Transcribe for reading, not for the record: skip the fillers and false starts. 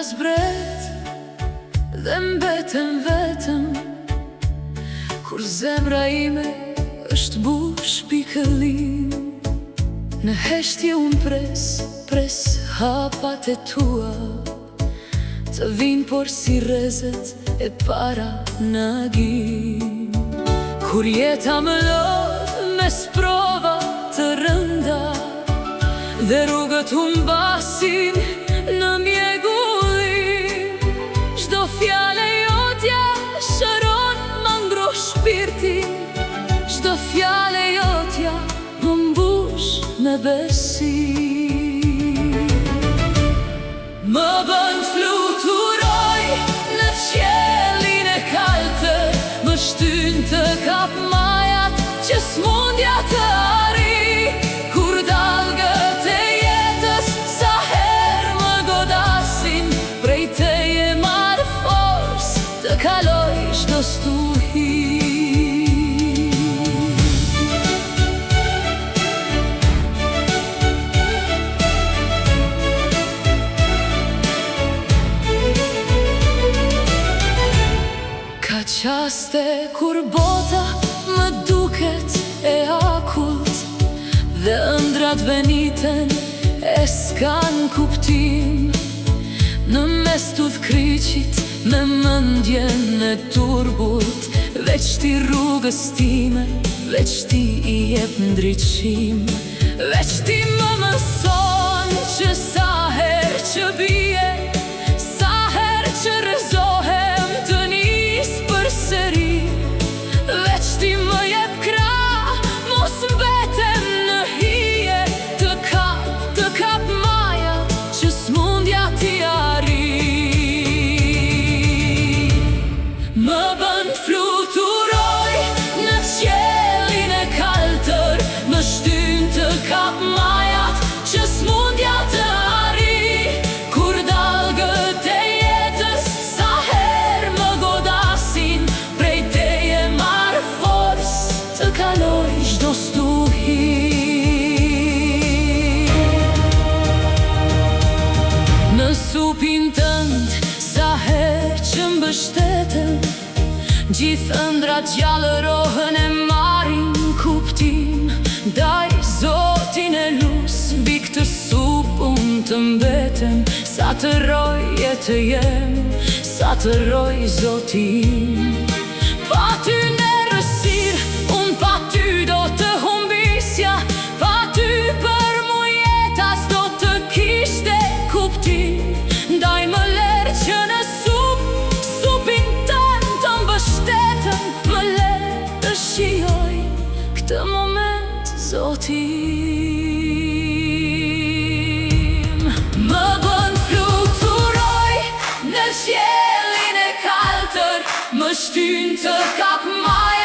zbret dhe mbetem vetëm, kur zemra ime është bush pikëllim. Në heshtje unë pres hapat e tua të vinë, por si rezet e para nagim. Kur jeta më lodh me sprova të rënda dhe rrugët humbasin në mjegullim, çdo fjale jotja shëron më ngro shpirtin, çdo fjale jotja më mbush me besim. Më bën fluturoj në qiellin e kaltër, më shtyn të kap majat që smundja të arri. Kur dalgët e jetës sa herë më godasin, prej teje marr forcë të kaloj çdo stuhi. Ka qaste kur bota më duket e akullt dhe ëndrat veniten e s'kan kuptim. Në mes t'udhkryqit me mendjen e turbut, veç ti rrugës time, veç ti i jep ndriqim, veç ti më mëson që sa herë që bie, sa herë që rrezohem të nis përsëri, veç ti më jep krah, mos mbetem në hije, të kap maja që smundja t'i arri. Më bën fluturoj në qiellin e kaltër, më shtyn të kap majat që smundja të arri. Kur dalgët e jetës sa herë më godasin, prej teje marr forcë të kaloj çdo stuhi. Në supin tënd sa herë që mbështetem, gjithë ëndrat gjallërohen e marrin kuptim. Daj Zotin e lus, mbi këtë supë unë të mbetem, sa të roj e të jem, sa të roj Zotin. Pa ty në rësir, unë pa ty do të humbisja, pa ty për mu jeta s'do të kishte kuptim. Ndaj më lerë që në supin tënd të mbështetëm, më lerë të shijoj këtë moment, Zotim. Më bën fluturoj në qiellin e kaltër, më shtyn të kap maja